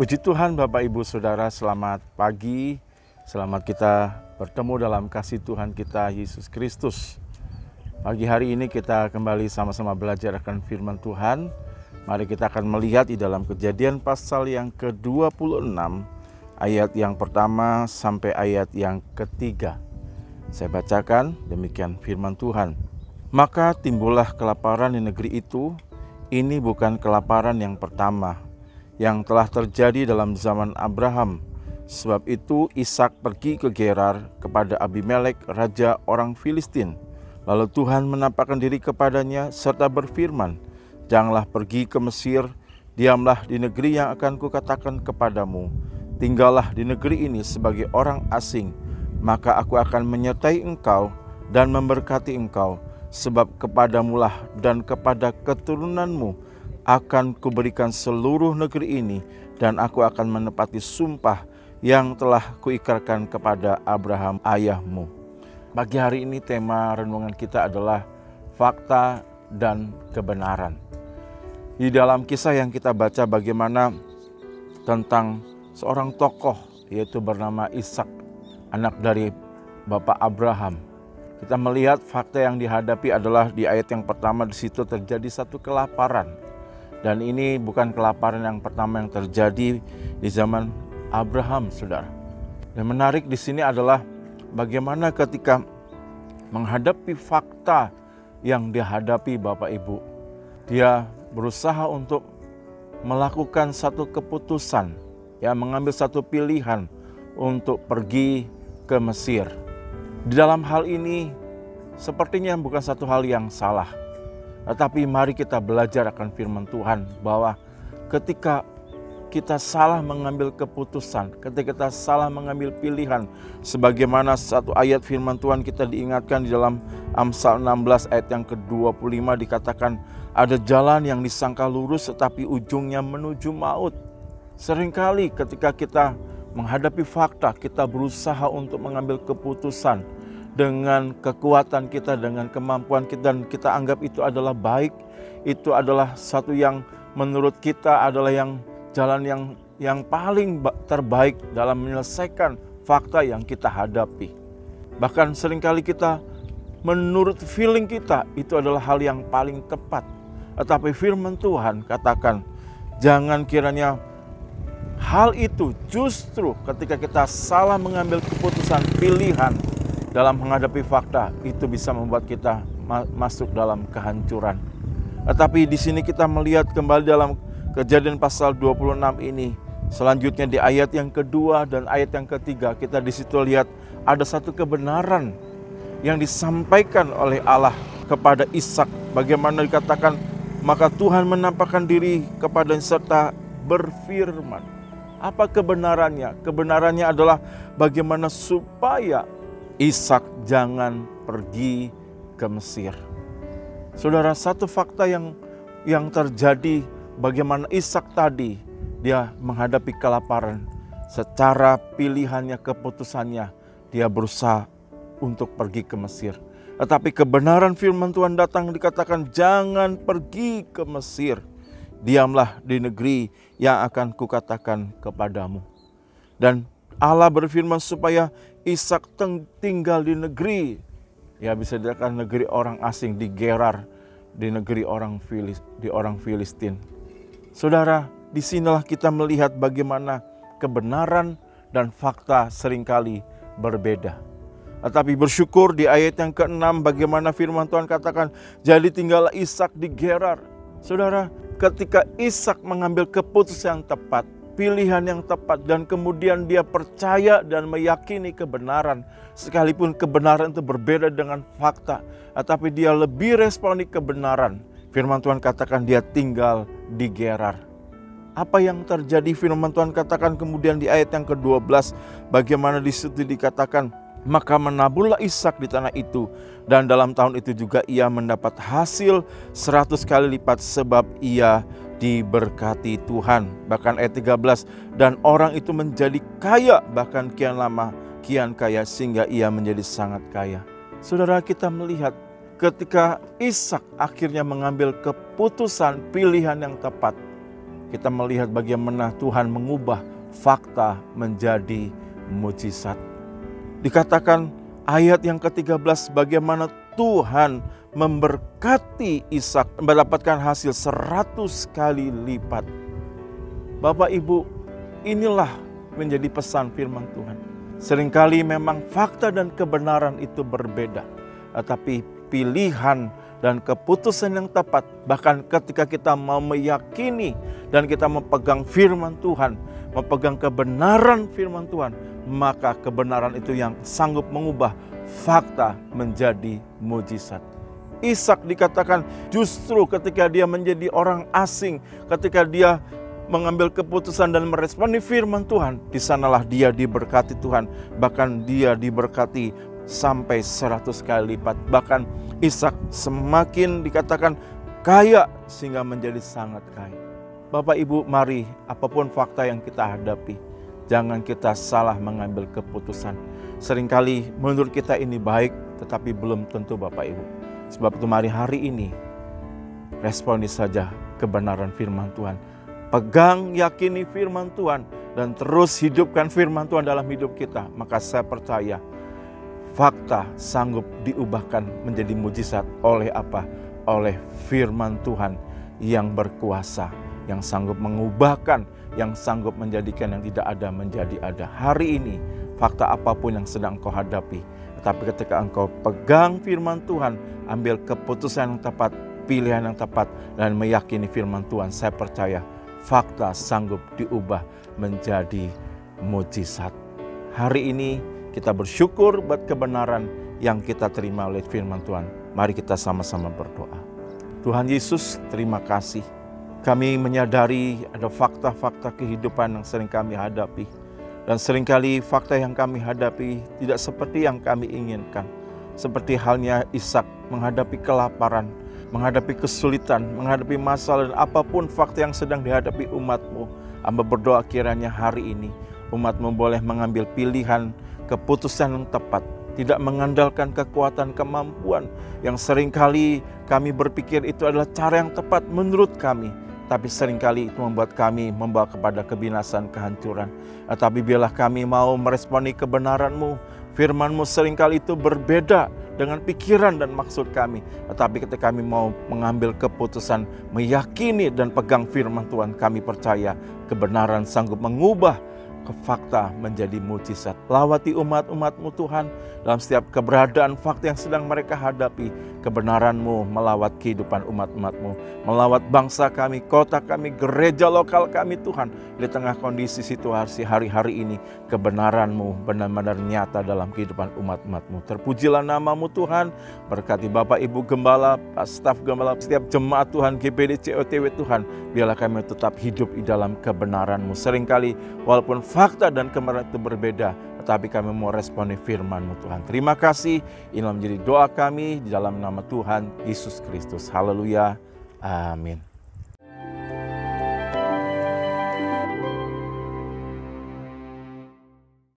Puji Tuhan Bapak Ibu Saudara, selamat pagi. Selamat kita bertemu dalam kasih Tuhan kita Yesus Kristus. Pagi hari ini kita kembali sama-sama belajar akan firman Tuhan. Mari kita akan melihat di dalam Kejadian pasal yang ke-26, ayat yang pertama sampai ayat yang ketiga. Saya bacakan demikian firman Tuhan. Maka timbullah kelaparan di negeri itu. Ini bukan kelaparan yang pertama yang telah terjadi dalam zaman Abraham. Sebab itu Ishak pergi ke Gerar kepada Abimelek, raja orang Filistin. Lalu Tuhan menampakkan diri kepadanya serta berfirman, "Janganlah pergi ke Mesir, diamlah di negeri yang akan kukatakan kepadamu. Tinggallah di negeri ini sebagai orang asing, maka aku akan menyertai engkau dan memberkati engkau, sebab kepadamulah dan kepada keturunanmu akan kuberikan seluruh negeri ini, dan aku akan menepati sumpah yang telah kuikrarkan kepada Abraham ayahmu." Pagi hari ini tema renungan kita adalah fakta dan kebenaran. Di dalam kisah yang kita baca bagaimana tentang seorang tokoh yaitu bernama Ishak, anak dari Bapak Abraham. Kita melihat fakta yang dihadapi adalah di ayat yang pertama, di situ terjadi satu kelaparan. Dan ini bukan kelaparan yang pertama yang terjadi di zaman Abraham, saudara. Dan menarik di sini adalah bagaimana ketika menghadapi fakta yang dihadapi Bapak Ibu, dia berusaha untuk melakukan satu keputusan, ya, mengambil satu pilihan untuk pergi ke Mesir. Di dalam hal ini sepertinya bukan satu hal yang salah. Tetapi mari kita belajar akan firman Tuhan bahwa ketika kita salah mengambil keputusan, ketika kita salah mengambil pilihan, sebagaimana satu ayat firman Tuhan kita diingatkan di dalam Amsal 16 ayat yang ke-25 dikatakan, ada jalan yang disangka lurus tetapi ujungnya menuju maut. Seringkali ketika kita menghadapi fakta, kita berusaha untuk mengambil keputusan dengan kekuatan kita, dengan kemampuan kita, dan kita anggap itu adalah baik, itu adalah satu yang menurut kita adalah jalan yang paling terbaik dalam menyelesaikan fakta yang kita hadapi. Bahkan seringkali kita menurut feeling kita itu adalah hal yang paling tepat. Tetapi firman Tuhan katakan, jangan kiranya hal itu justru ketika kita salah mengambil keputusan pilihan dalam menghadapi fakta, itu bisa membuat kita masuk dalam kehancuran. Tetapi di sini kita melihat kembali dalam Kejadian pasal 26 ini. Selanjutnya di ayat yang kedua dan ayat yang ketiga, kita di situ lihat ada satu kebenaran yang disampaikan oleh Allah kepada Ishak. Bagaimana dikatakan, maka Tuhan menampakkan diri kepadanya serta berfirman. Apa kebenarannya? Kebenarannya adalah bagaimana supaya Ishak jangan pergi ke Mesir. Saudara, satu fakta yang terjadi bagaimana Ishak tadi, dia menghadapi kelaparan. Secara pilihannya, keputusannya, dia berusaha untuk pergi ke Mesir. Tetapi kebenaran firman Tuhan datang, dikatakan jangan pergi ke Mesir. Diamlah di negeri yang akan kukatakan kepadamu. Dan Allah berfirman supaya Ishak tinggal di negeri, ya bisa dikatakan negeri orang asing, di Gerar, di negeri orang Filistin. Saudara, disinilah kita melihat bagaimana kebenaran dan fakta seringkali berbeda. Tetapi bersyukur di ayat yang ke-6 bagaimana firman Tuhan katakan, jadi tinggallah Ishak di Gerar. Saudara, ketika Ishak mengambil keputusan yang tepat, pilihan yang tepat, dan kemudian dia percaya dan meyakini kebenaran, sekalipun kebenaran itu berbeda dengan fakta, tetapi dia lebih responi kebenaran. Firman Tuhan katakan dia tinggal di Gerar. Apa yang terjadi? Firman Tuhan katakan kemudian di ayat yang ke-12, bagaimana di situ dikatakan, maka menaburlah Ishak di tanah itu, dan dalam tahun itu juga ia mendapat hasil 100 kali lipat, sebab ia diberkati Tuhan. Bahkan ayat 13, dan orang itu menjadi kaya, bahkan kian lama kian kaya, sehingga ia menjadi sangat kaya. Saudara, kita melihat ketika Ishak akhirnya mengambil keputusan pilihan yang tepat, kita melihat bagaimana Tuhan mengubah fakta menjadi mujizat. Dikatakan ayat yang ke-13 bagaimana Tuhan memberkati Ishak mendapatkan hasil 100 kali lipat. Bapak Ibu, inilah menjadi pesan firman Tuhan. Seringkali memang fakta dan kebenaran itu berbeda, tetapi pilihan dan keputusan yang tepat, bahkan ketika kita mau meyakini dan kita memegang firman Tuhan, memegang kebenaran firman Tuhan, maka kebenaran itu yang sanggup mengubah fakta menjadi mujizat. Ishak dikatakan justru ketika dia menjadi orang asing, ketika dia mengambil keputusan dan meresponi firman Tuhan, di sanalah dia diberkati Tuhan. Bahkan dia diberkati sampai 100 kali lipat. Bahkan Ishak semakin dikatakan kaya sehingga menjadi sangat kaya. Bapak Ibu, mari apapun fakta yang kita hadapi, jangan kita salah mengambil keputusan. Seringkali menurut kita ini baik, tetapi belum tentu Bapak Ibu. Sebab itu mari hari ini responi saja kebenaran firman Tuhan. Pegang, yakini firman Tuhan, dan terus hidupkan firman Tuhan dalam hidup kita. Maka saya percaya fakta sanggup diubahkan menjadi mujizat oleh apa? Oleh firman Tuhan yang berkuasa, yang sanggup mengubahkan, yang sanggup menjadikan yang tidak ada menjadi ada. Hari ini fakta apapun yang sedang engkau hadapi, tapi ketika engkau pegang firman Tuhan, ambil keputusan yang tepat, pilihan yang tepat, dan meyakini firman Tuhan, saya percaya fakta sanggup diubah menjadi mujizat. Hari ini kita bersyukur buat kebenaran yang kita terima oleh firman Tuhan. Mari kita sama-sama berdoa. Tuhan Yesus, terima kasih. Kami menyadari ada fakta-fakta kehidupan yang sering kami hadapi. Dan seringkali fakta yang kami hadapi tidak seperti yang kami inginkan. Seperti halnya Ishak menghadapi kelaparan, menghadapi kesulitan, menghadapi masalah dan apapun fakta yang sedang dihadapi umat-Mu. Hamba berdoa kiranya hari ini umat-Mu boleh mengambil pilihan, keputusan yang tepat. Tidak mengandalkan kekuatan, kemampuan yang seringkali kami berpikir itu adalah cara yang tepat menurut kami. Tapi seringkali itu membuat kami membawa kepada kebinasan, kehancuran. Tapi biarlah kami mau meresponi kebenaran-Mu. Firman-Mu seringkali itu berbeda dengan pikiran dan maksud kami. Tetapi ketika kami mau mengambil keputusan, meyakini dan pegang firman Tuhan, kami percaya kebenaran sanggup mengubah ke fakta menjadi mujizat. Lawati umat-umat-Mu Tuhan dalam setiap keberadaan fakta yang sedang mereka hadapi. Kebenaran-Mu melawat kehidupan umat-umat-Mu, melawat bangsa kami, kota kami, gereja lokal kami Tuhan. Di tengah kondisi situasi hari-hari ini, kebenaran-Mu benar-benar nyata dalam kehidupan umat-umat-Mu. Terpujilah nama-Mu Tuhan, berkati Bapak Ibu Gembala, staf Gembala, setiap jemaat Tuhan, GPD COTW Tuhan. Biarlah kami tetap hidup di dalam kebenaran-Mu. Seringkali walaupun fakta dan kebenaran itu berbeda, tetapi kami mau responi firman-Mu Tuhan. Terima kasih, inilah menjadi doa kami di dalam nama Tuhan Yesus Kristus. Haleluya, amin.